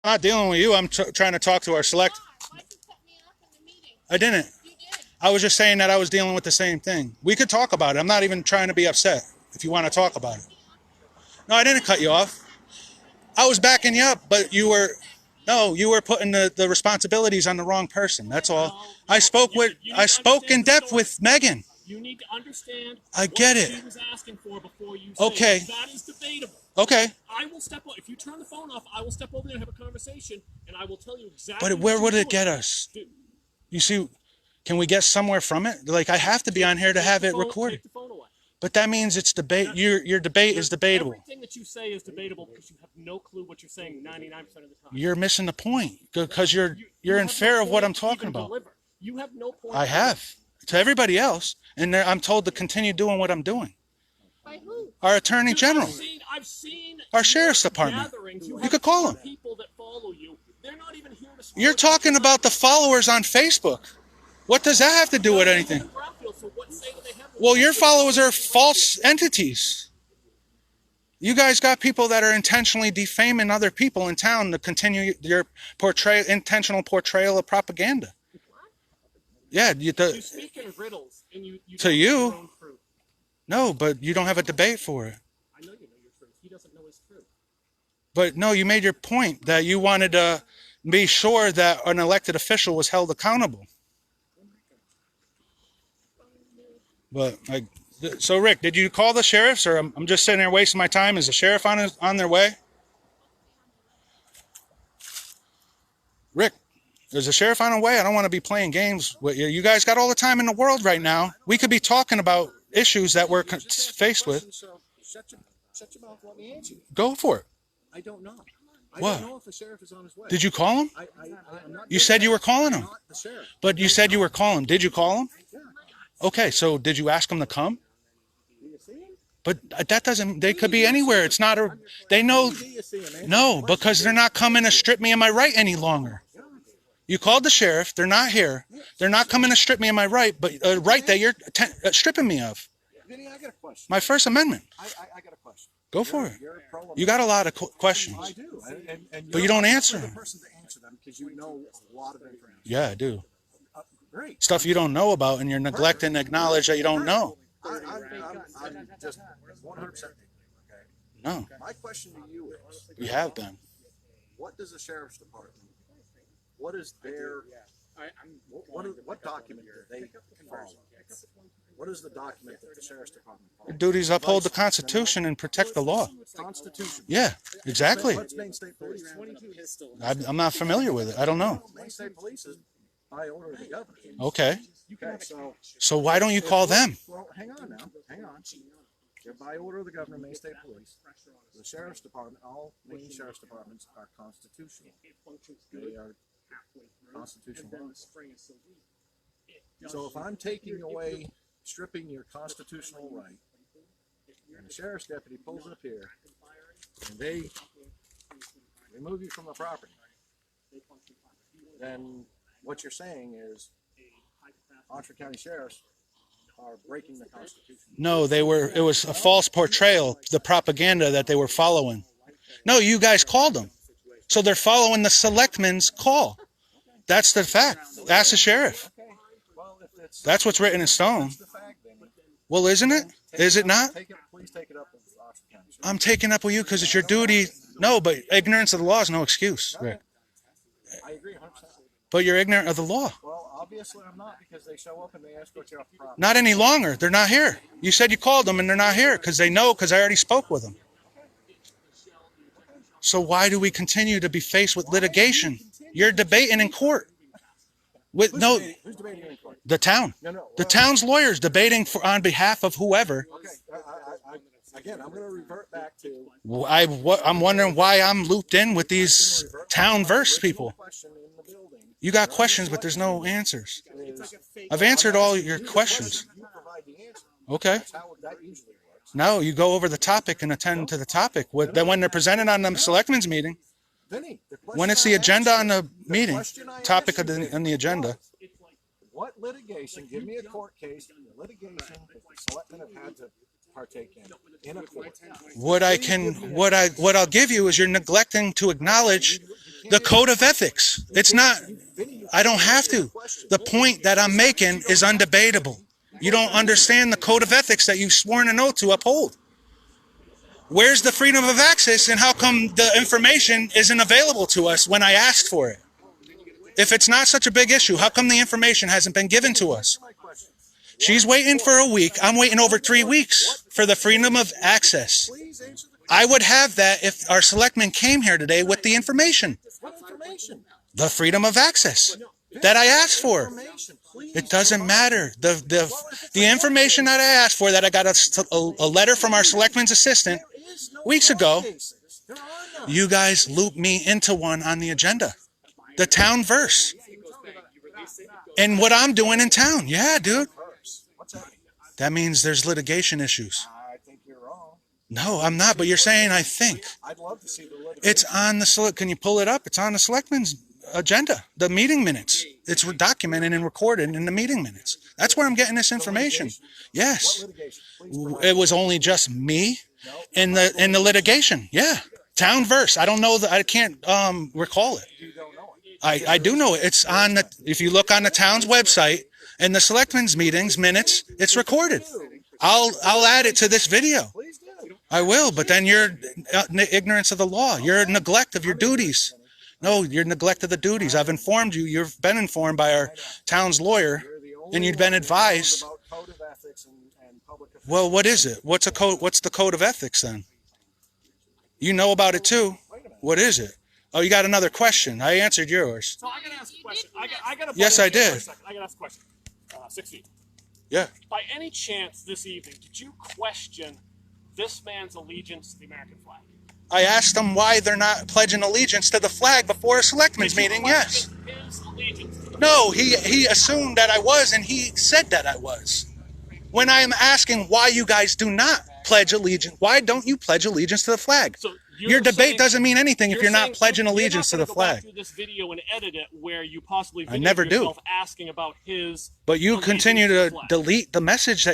I'm not dealing with you. I'm trying to talk to our select. I didn't. I was just saying that I was dealing with the same thing. We could talk about it. I'm not even trying to be upset if you want to talk about it. No, I didn't cut you off. I was backing you up, but you were, no, you were putting the responsibilities on the wrong person. That's all. I spoke in depth with Megan. You need to understand I get what it. she was asking for before you say Okay. that is debatable. Okay. I will step over. If you turn the phone off, I will step over there and have a conversation, and I will tell you exactly. But where would it get us? You see, can we get somewhere from it? Like, I have to be on here to have it recorded. Take the phone away. But that means it's debate. Your debate is debatable. Everything that you say is debatable because you have no clue what you're saying 99% of the time. You're missing the point because you're in fear of what I'm talking about. You have no point. I have to everybody else, and I'm told to continue doing what I'm doing. By who? Our Attorney General. I've seen our Sheriff's Department. You could call them. People that follow you, they're not even here to. You're talking about the followers on Facebook. What does that have to do with anything? Well, your followers are false entities. You guys got people that are intentionally defaming other people in town to continue your intentional portrayal of propaganda. Yeah, you speak in riddles, and you to you. No, but you don't have a debate for it. I know you know your truth. He doesn't know his truth. But no, you made your point that you wanted to be sure that an elected official was held accountable. But so Rick, did you call the sheriffs, or I'm just sitting there wasting my time? Is the sheriff on their way? Rick, is the sheriff on the way? I don't want to be playing games with you. You guys got all the time in the world right now. We could be talking about issues that we're faced with. Shut your mouth. Let me answer you. Go for it. I don't know. I what? don't know if the sheriff is on his way. Did you call him? I'm not you said you were calling him. Not the sheriff. But you said you were calling. Did you call him? Yeah. Okay, so did you ask him to come? Do you see him? But that doesn't, they could be anywhere. It's not a, they know, no, because they're not coming to strip me of my right any longer. You called the sheriff, they're not here. They're not coming to strip me of my right, but right that you're stripping me of. Vinny, I got a question. My First Amendment. I got a question. Go for it. You got a lot of questions. I do. And but you don't answer them. The person to answer them because you know a lot of information. Yeah, I do. Great. Stuff you don't know about, and you're neglecting to acknowledge that you don't know. I'm just 100%. Okay. No. My question to you is: You have been. What does the sheriff's department? What is their? What document do they follow? What is the document that the sheriff's department follows? Your duties uphold the Constitution and protect the law. Constitution. Yeah, exactly. What's Maine State Police? I'm not familiar with it. I don't know. Maine State Police is by order of the governor. Okay. Okay, so why don't you call them? Well, hang on now. Hang on. They're by order of the governor, Maine State Police. The sheriff's department, all Maine sheriff's departments are constitutional. They are constitutional laws. So if I'm taking away, stripping your constitutional right, and the sheriff's deputy pulls up here, and they remove you from the property, then what you're saying is Oxford County sheriffs are breaking the Constitution. No, it was a false portrayal, the propaganda that they were following. No, you guys called them. So they're following the selectmen's call. That's the fact. Ask the sheriff. That's what's written in stone. Well, isn't it? Is it not? Please take it up with Oxford County Sheriff. I'm taking up with you because it's your duty. No, but ignorance of the law is no excuse. Rick. I agree 100%. But you're ignorant of the law. Well, obviously I'm not, because they show up and they escort you off the property. Not any longer. They're not here. You said you called them and they're not here because they know, because I already spoke with them. So why do we continue to be faced with litigation? You're debating in court. With Who's no, debating in court? the town. The town's lawyers debating on behalf of whoever. Okay. Again, I'm going to revert back to. I'm wondering why I'm looped in with these town verse people. You got questions, but there's no answers. I've answered all your questions. Okay. No, you go over the topic and attend to the topic. Then when they're presented on the selectmen's meeting, when it's the agenda on the meeting, topic on the agenda. What litigation? Give me a court case. Litigation that the selectmen have had to partake in a court. What I'll give you is you're neglecting to acknowledge the code of ethics. It's not, I don't have to. The point that I'm making is undebatable. You don't understand the code of ethics that you've sworn an oath to uphold. Where's the freedom of access, and how come the information isn't available to us when I asked for it? If it's not such a big issue, how come the information hasn't been given to us? She's waiting for a week. I'm waiting over 3 weeks for the freedom of access. I would have that if our selectmen came here today with the information. What information? The freedom of access that I asked for. It doesn't matter. The information that I asked for, that I got a letter from our selectman's assistant weeks ago, you guys looped me into one on the agenda. The town verse. And what I'm doing in town. Yeah, dude. That means there's litigation issues. I think you're wrong. No, I'm not, but you're saying I think. I'd love to see the litigation. It's on the can you pull it up? It's on the selectmen's agenda, the meeting minutes. It's documented and recorded in the meeting minutes. That's where I'm getting this information. Yes. What litigation? Please It was only just me in the litigation. Yeah. Town verse. I don't know that, I can't recall it. You don't know it. I do know it. It's on the, if you look on the town's website and the selectmen's meetings minutes, it's recorded. I'll add it to this video. Please do. I will, but then you're ignorance of the law. You're neglect of your duties. No, you're neglect of the duties. I've informed you. You've been informed by our town's lawyer, and you've been advised. About code of ethics and public affairs. Well, what is it? What's a code? What's the code of ethics then? You know about it too. What is it? Oh, you got another question. I answered yours. So I gotta ask a question. I gotta. Yes, I did. For a second. I gotta ask a question. 6 feet. Yeah. By any chance this evening, did you question this man's allegiance to the American flag? I asked them why they're not pledging allegiance to the flag before a selectmen's meeting. Yes. His allegiance to the No, he assumed that I was, and he said that I was. When I am asking why you guys do not pledge allegiance, why don't you pledge allegiance to the flag? So Your debate doesn't mean anything if you're not saying pledging you're allegiance to not the gonna go flag. back through this video and edit it where you possibly I never do. yourself asking about his. But you allegiance continue the to flag. delete the messages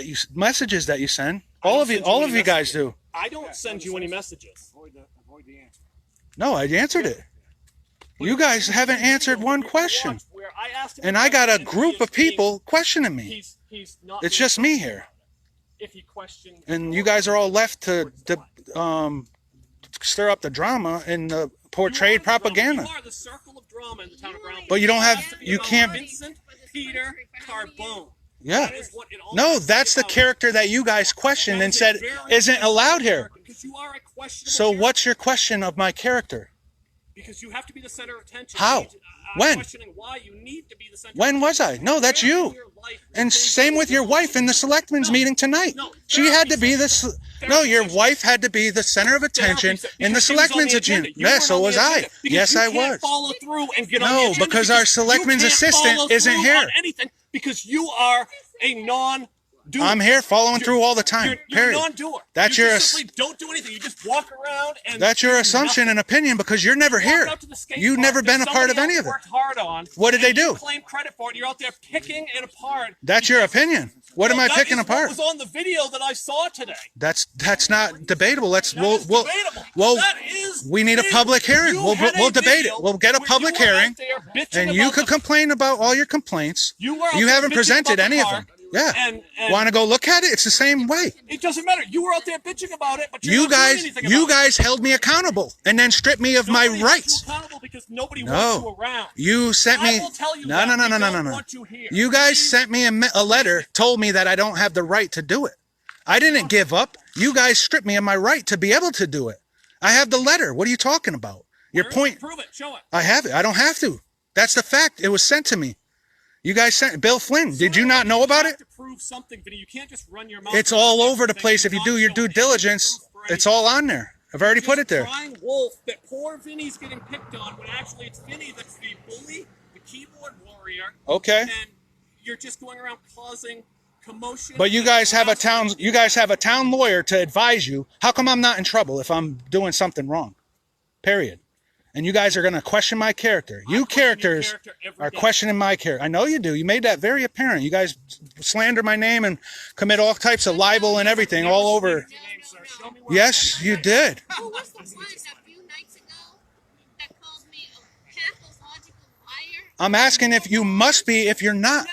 that you send. I don't All of you, send you all any of you guys messages. do. I don't send you any messages. Avoid the answer. No, I answered it. You guys haven't answered one question, Where I asked him and I got a question, group he of is being- people questioning me. He's not. It's being just me here, If he questioned. and you guys are all left to stir up the drama and the portrayed propaganda. You are the circle of drama in the town of Brownfield. But you don't have, It's you about can't. Vincent Peter Carbone. Yeah. That is what it all No, is that's the about. character that you guys questioned and said isn't allowed here. Because you are a questionable So character. what's your question of my character? Because you have to be the center of attention. How? You need to- I'm When? questioning why you need to be the center. When of was I? attention. No, that's Where in you. your life And did same things with your go wife in the wrong? selectmen's No, meeting tonight. no, She had to be therapy the. No, your wife had to be the center of attention Therapy in the because he was on selectmen's the agenda. You Yes, weren't so on the was I. agenda because Yes, you I can't was. follow through and get on No, the agenda because our selectmen's you can't assistant follow isn't through here. on anything because you are a non-doer. I'm here following through all the time. You're a Period. non-doer. That's you your just simply don't do anything. You just walk around and That's your do assumption nothing. and opinion because you're never Walk here. out to the skate You've park never that been a part of somebody any else of it. worked hard on, What did they and you do? claim credit for it. You're out there picking it apart. That's your opinion. What am I That picking is apart? What was on the video that I saw today. That's not debatable. That is debatable. That is we need a debatable. public hearing. You We'll had a debate video it. We'll get a where public you were out hearing, there bitching and you about could the- complain about all your complaints. You were out You there haven't bitching presented about any the of car, them. Yeah. And Want to go look at it? It's the same way. it doesn't matter. You were out there bitching about it, but you're You not doing guys, anything you about it. guys held me accountable and then stripped me of my Nobody holds rights. you accountable because nobody No. wants you around. You sent me. I will tell you No, that. no, no, We no, no, don't no, no. want you here. You guys sent me a letter, told me that I don't have the right to do it. I didn't give up. You guys stripped me of my right to be able to do it. I have the letter. What are you talking about? Your Where is it? point. Prove it. Show it. I have it. I don't have to. That's the fact. It was sent to me. You guys sent Bill Flynn. Did you not know about You it? have to prove something, Vinny. You can't just run your mouth. It's about all over the everything place. and If you not do your show due any diligence, proof for it's all on there. I've already put it there. Crying wolf that poor Vinny's getting picked on when actually it's Vinny that's the bully, the keyboard warrior. Okay. And you're just going around causing commotion. But you and guys have a town. harassment. You guys have a town lawyer to advise you. How come I'm not in trouble if I'm doing something wrong? Period. And you guys are going to question my character. You characters are questioning my character. I know you do. You made that very apparent. You guys slander my name and commit all types of libel and everything all over. Yes, you did. Who was the one a few nights ago that called me a pathological liar? I'm asking if you must be if you're not.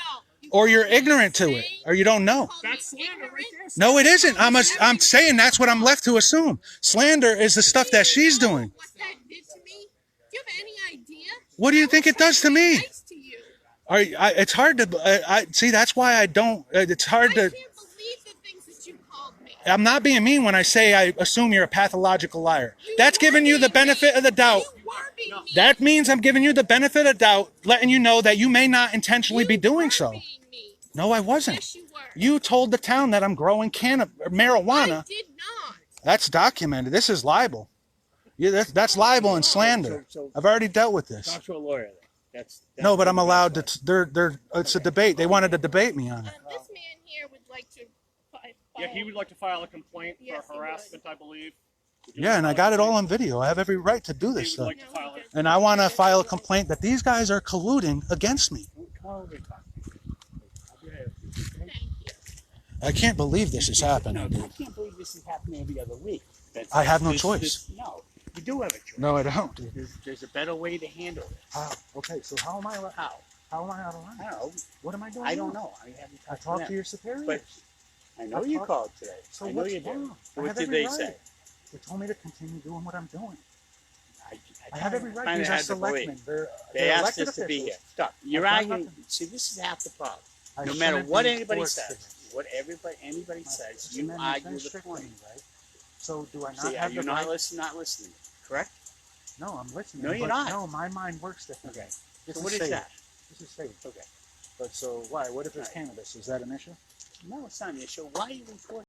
Or you're ignorant to it, or you don't know. That's slander right there. No, it isn't. I'm saying that's what I'm left to assume. Slander is the stuff that she's doing. What that did to me? Do you have any idea? What do you think it does to me? Nice to you. It's hard to see. That's why I don't. It's hard I to. can't believe the things that you called me. I'm not being mean when I say I assume you're a pathological liar. That's giving you the benefit of the doubt. You were being mean. That means I'm giving you the benefit of doubt, letting you know that you may not intentionally be doing so. Being mean. No, I wasn't. Yes, you were. You told the town that I'm growing marijuana. I did not. That's documented. This is libel. Yeah, that's libel and slander. I've already dealt with this. Talk to a lawyer. That's No, but I'm allowed to. It's a debate. They wanted to debate me on it. This man here would like to. Yeah, he would like to file a complaint Yes, for he harassment, I believe. Yeah, and I got it all on video. I have every right to do He this would stuff. like to file it. And I want to file a complaint that these guys are colluding against me. come over and talk. I can't believe this is happening, I dude. can't believe this is happening every other week. I have no choice. No, you do have a choice. No, I don't, dude. There's a better way to handle it. How? Okay, so how am I? How? How am I out of line? I don't know. What am I doing? I don't now? know. I haven't I talked talked to to your superiors. But I know I you talked- called today. So I know what's you did. wrong? I What have did every they right. say? They told me to continue doing what I'm doing. I I have every right. kinda These are had to believe. selectmen. They're They asked elected us to be officials. here. Stop. You're I've done arguing. nothing. See, this is half the problem. I No matter shouldn't what be anybody forced says, to. what anybody says, This you amendment's argue very the strict point. on me, right? So do I not See, are have you the not right? not listening? Correct? No, I'm listening. No, you're but not. No, my mind works differently. Okay. This So what is safe. that? This is safe. Okay. But so why? What if it's Right. cannabis? Is that an issue? No, it's not an issue. Why are you reporting?